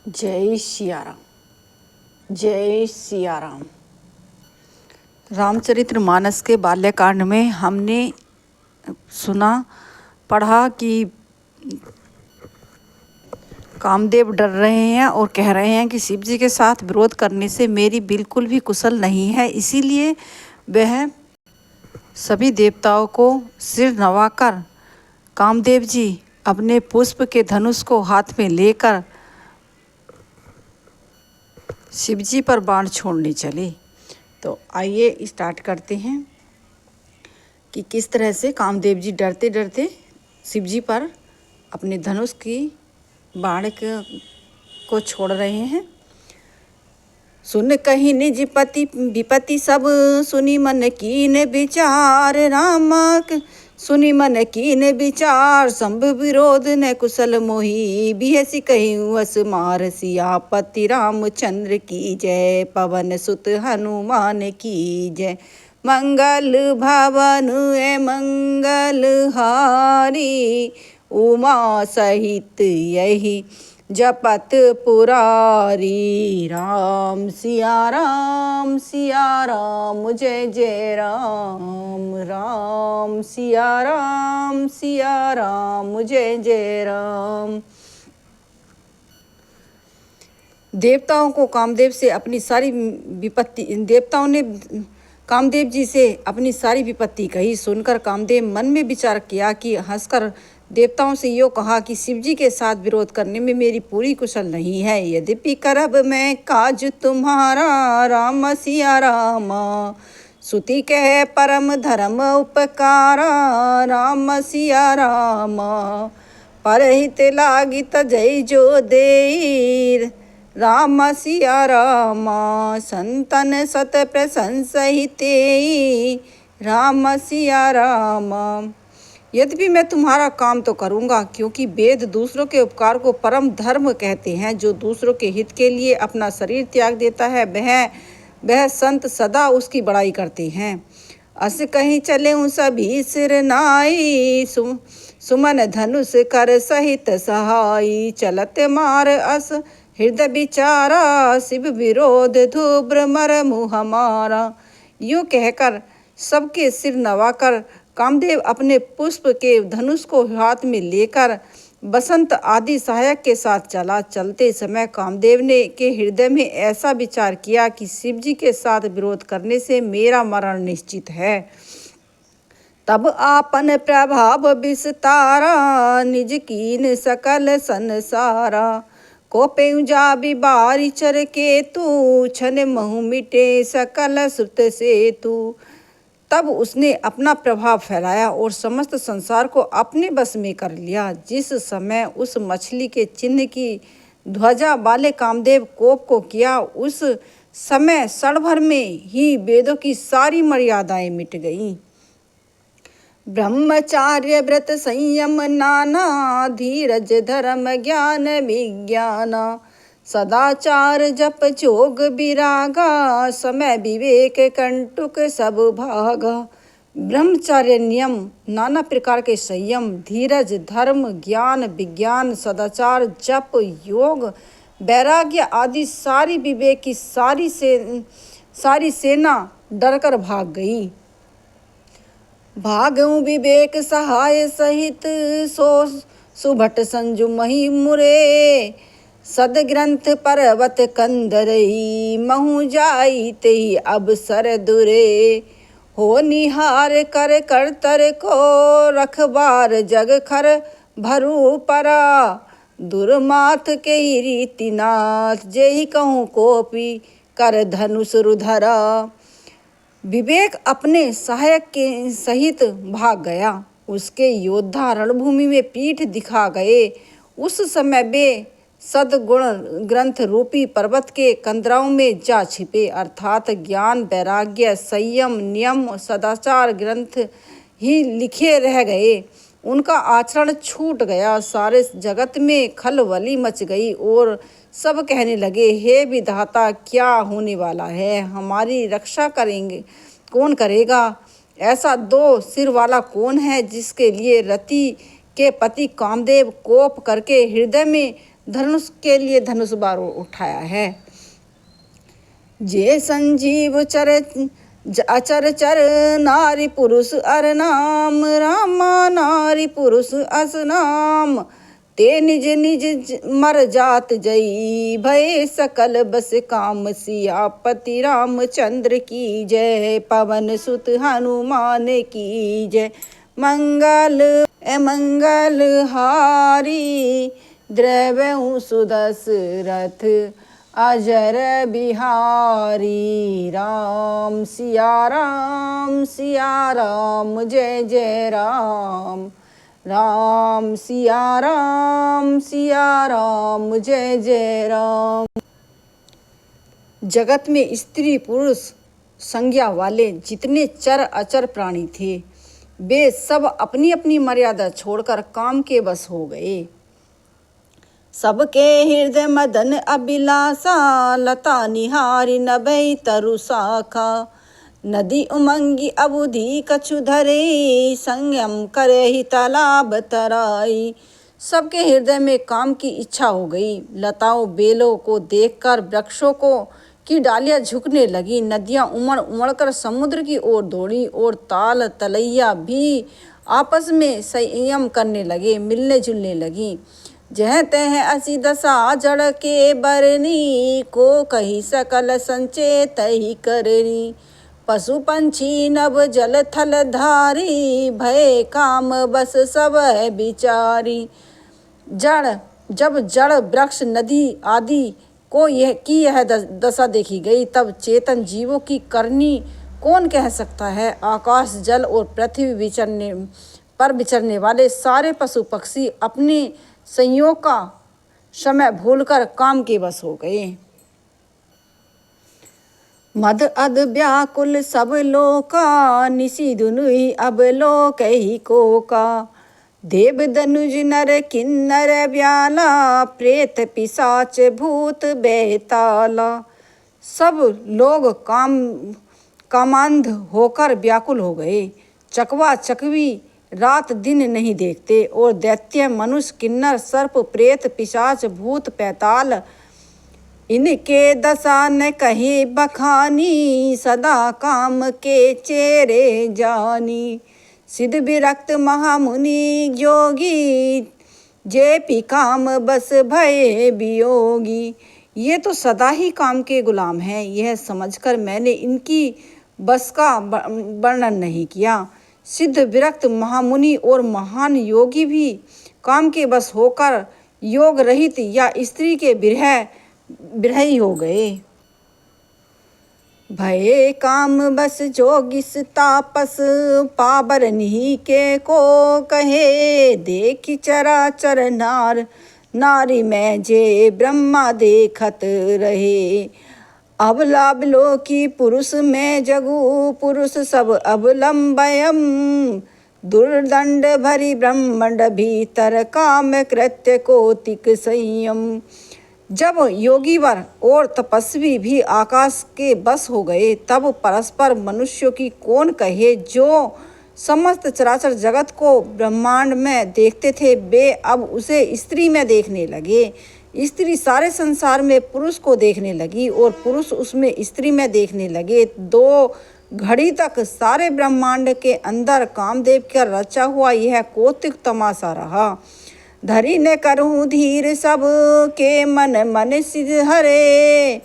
जय सिया राम। जय सिया राम। रामचरितमानस के बाल्यकांड में हमने सुना पढ़ा कि कामदेव डर रहे हैं और कह रहे हैं कि शिव जी के साथ विरोध करने से मेरी बिल्कुल भी कुशल नहीं है, इसीलिए वह सभी देवताओं को सिर नवाकर कामदेव जी अपने पुष्प के धनुष को हाथ में लेकर शिवजी पर बाण छोड़ने चले। तो आइए स्टार्ट करते हैं कि किस तरह से कामदेव जी डरते डरते शिवजी पर अपने धनुष की बाण को छोड़ रहे हैं। सुन कही निज पति विपति सब, सुनी मन कीन विचार रामक। सुनी मन कीन विचार, संभ विरोध न कुशल मोही। बिहसी कही वस मार सियापति रामचंद्र की जय। पवन सुत हनुमान की जय। मंगल भवन मंगल हारी, उमा सहित यही जपत पुरारी। राम सिया राम जय जय राम। राम सिया राम जय जय राम। देवताओं ने कामदेव जी से अपनी सारी विपत्ति कही। सुनकर कामदेव मन में विचार किया कि हंसकर देवताओं से यो कहा कि शिवजी के साथ विरोध करने में मेरी पूरी कुशल नहीं है। यद्यपि करब मैं काज तुम्हारा, राम सिया राम। सुति कह परम धर्म उपकारा, राम सिया राम। परहित लागित जय जो देर, राम सिया राम। संतन सत प्रशंसहिते, राम सिया राम। यद्यपि मैं तुम्हारा काम तो करूँगा, क्योंकि वेद दूसरों के उपकार को परम धर्म कहते हैं। जो दूसरों के हित के लिए अपना शरीर त्याग देता है, वह संत सदा उसकी बड़ाई करते हैं। अस कहीं चले सभी सिर नाई, सुमन धनुष कर सहित सहाई। चलत मार अस हृदय विचारा, शिव विरोध धूब्र मर मुँह हमारा। यूँ कहकर सबके सिर नवाकर कामदेव अपने पुष्प के धनुष को हाथ में लेकर बसंत आदि सहायक के साथ चला। चलते समय कामदेव ने के हृदय में ऐसा विचार किया कि शिवजी के साथ विरोध करने से मेरा मरण निश्चित है। तब आपन प्रभाव विस्तारा, निज कीन सकल संसारा। कोपेउ जाबि बारी चर के तू, छन महु मिटे सकल सुत से तू। तब उसने अपना प्रभाव फैलाया और समस्त संसार को अपने बस में कर लिया। जिस समय उस मछली के चिन्ह की ध्वजा वाले कामदेव कोप को किया, उस समय क्षण भर में ही वेदों की सारी मर्यादाएं मिट गईं। ब्रह्मचार्य व्रत संयम नाना, धीरज धर्म ज्ञान विज्ञान। सदाचार जप जोग विरागा, समय विवेक कंटुक सब भागा। ब्रह्मचर्य नियम, नाना प्रकार के संयम, धीरज धर्म ज्ञान विज्ञान, सदाचार जप योग वैराग्य आदि सारी विवेक की सारी सेना डरकर भाग गई। भागऊ विवेक सहाय सहित, सो सुभट संजु मही मुरे। सदग्रंथ पर्वत कंदरई, महु जाई तेहि अवसर दुरे। हो निहार कर करतर को, रखबार जग खर भरू परा। दुर्माथ के रीतिनाथ, जेहि कहूँ कोपी कर धनुष रुधरा। विवेक अपने सहायक के सहित भाग गया। उसके योद्धा रणभूमि में पीठ दिखा गए। उस समय वे सद्गुण ग्रंथ रूपी पर्वत के कंदराओं में जा छिपे, अर्थात ज्ञान वैराग्य संयम नियम सदाचार ग्रंथ ही लिखे रह गए। उनका आचरण छूट गया। सारे जगत में खलबली मच गई और सब कहने लगे, हे विधाता, क्या होने वाला है? हमारी रक्षा कौन करेगा? ऐसा दो सिर वाला कौन है जिसके लिए रति के पति कामदेव कोप करके हृदय में धनुष के लिए धनुष बाण उठाया है। जे संजीव चर अचर चर नारी पुरुष अर नाम, रामा नारी पुरुष अस नाम। ते निज निज मर जात जई, भय सकल बस काम। सियापति रामचंद्र की जय, पवन सुत हनुमान की जय। मंगल मंगल हारी, द्रव्यु सुदशरथ अजर बिहारी। राम सिया राम जय जय राम। राम सिया राम जय जय राम। जगत में स्त्री पुरुष संज्ञा वाले जितने चर अचर प्राणी थे, वे सब अपनी अपनी मर्यादा छोड़कर काम के बस हो गए। सबके हृदय मदन अभिलाषा, लता निहारी नभै तरु शाखा। नदी उमंगी अबुधि कछु धरे, संयम करे ही तालाब तराई। सबके हृदय में काम की इच्छा हो गई। लताओं बेलों को देखकर वृक्षों को की डालियां झुकने लगी। नदियां उमड़ उमड़ कर समुद्र की ओर दौड़ी और ताल तलैया भी आपस में संयम करने लगे, मिलने जुलने लगी। जह तह असी दशा जड़ के बरनी, को कही सकल संचेत ही करनी। पशु पंछी नभ जल थल धारी, भय काम बस सब है बिचारी। जब जड़ वृक्ष नदी आदि को यह दशा देखी गई, तब चेतन जीवों की करनी कौन कह सकता है। आकाश जल और पृथ्वी विचरने वाले सारे पशु पक्षी अपने संयोग का समय भूलकर काम के बस हो गए। मद अद व्याकुल सब लोका, निसी दुनुई अब लोक ही कोका। देव दनुज नर किन्नर व्याला, प्रेत पिशाच भूत बेताला। सब लोग कामांध होकर व्याकुल हो गए। चकवा चकवी रात दिन नहीं देखते, और दैत्य मनुष्य किन्नर सर्प प्रेत पिशाच भूत पैताल, इनके दशा न कहे बखानी। सदा काम के चेरे जानी। सिद्ध विरक्त महामुनि योगी, जे पी काम बस भय वियोगी। ये तो सदा ही काम के गुलाम हैं, यह समझकर मैंने इनकी बस का वर्णन नहीं किया। सिद्ध विरक्त महामुनि और महान योगी भी काम के बस होकर योग रहित या स्त्री के विरही हो गए। भये काम बस जोगिस तापस, पाबर नहीं के को कहे। देखी चराचर नारी में जे ब्रह्मा देखत रहे। अबला बिलोकी पुरुष में जगु, पुरुष सब अवलंबयम। दुर्दंड भरी ब्रह्मांड भीतर, काम कृत्य कोटिक संयम। जब योगीवर और तपस्वी भी आकाश के बस हो गए, तब परस्पर मनुष्यों की कौन कहे। जो समस्त चराचर जगत को ब्रह्मांड में देखते थे, वे अब उसे स्त्री में देखने लगे। स्त्री सारे संसार में पुरुष को देखने लगी, और पुरुष उसमें स्त्री में देखने लगे। 2 घड़ी तक सारे ब्रह्मांड के अंदर कामदेव का रचा हुआ यह कौतिक तमाशा रहा। धरी ने करूँ धीर सब के मन सिद्ध हरे।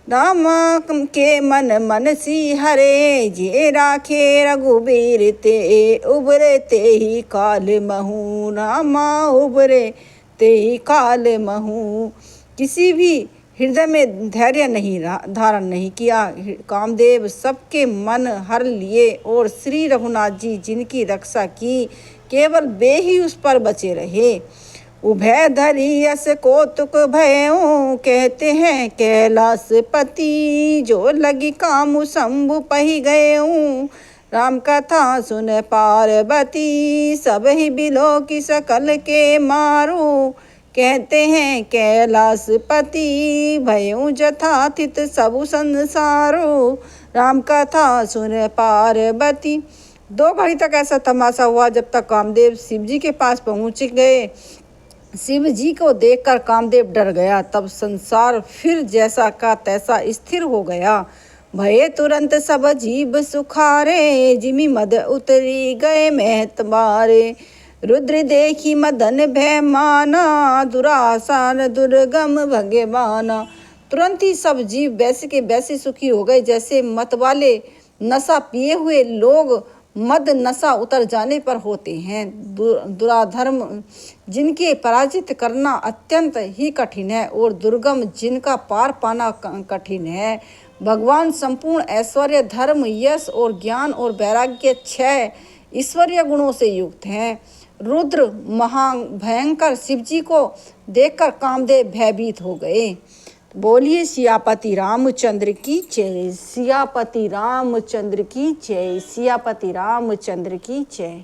रामा के मन सी हरे। जे राखे रघुबीर ते, उबरे ते ही काल महू। रामा उबरे ते ही काल महू। किसी भी हृदय में धैर्य नहीं धारण नहीं किया। कामदेव सबके मन हर लिए, और श्री रघुनाथ जी जिनकी रक्षा की, केवल वे ही उस पर बचे रहे। उभय धरी यस कौतुक भयों, कहते हैं कैलाशपति। जो लगी कामु शंभु पही गयों, राम कथा सुन पार्वती। सब ही बिलो की सकल के मारो, कहते हैं कैलाशपति। भयों जथाथित सबु संसारो, राम कथा सुन पार्वती। 2 घड़ी तक ऐसा तमाशा हुआ, जब तक कामदेव शिव जी के पास पहुँच गए शिव जी को देखकर कामदेव डर गया। तब संसार फिर जैसा का तैसा स्थिर हो गया। भये तुरंत सब जीव सुखारे, जिमि मद उतरी गए महत मारे। रुद्र देखी मदन भय माना, दुरासान दुर्गम भगवाना। तुरंत ही सब जीव वैसे के वैसे सुखी हो गए जैसे मत वाले नशा पिए हुए लोग मद नशा उतर जाने पर होते हैं। दुराधर्म जिनके पराजित करना अत्यंत ही कठिन है और दुर्गम जिनका पार पाना कठिन है। भगवान संपूर्ण ऐश्वर्य, धर्म, यश और ज्ञान और वैराग्य 6 ईश्वरीय गुणों से युक्त हैं। रुद्र भयंकर शिवजी को देखकर कामदेव भयभीत हो गए। बोलिए सियापति रामचंद्र की जय, सियापति रामचंद्र की जय, सियापति रामचंद्र की जय।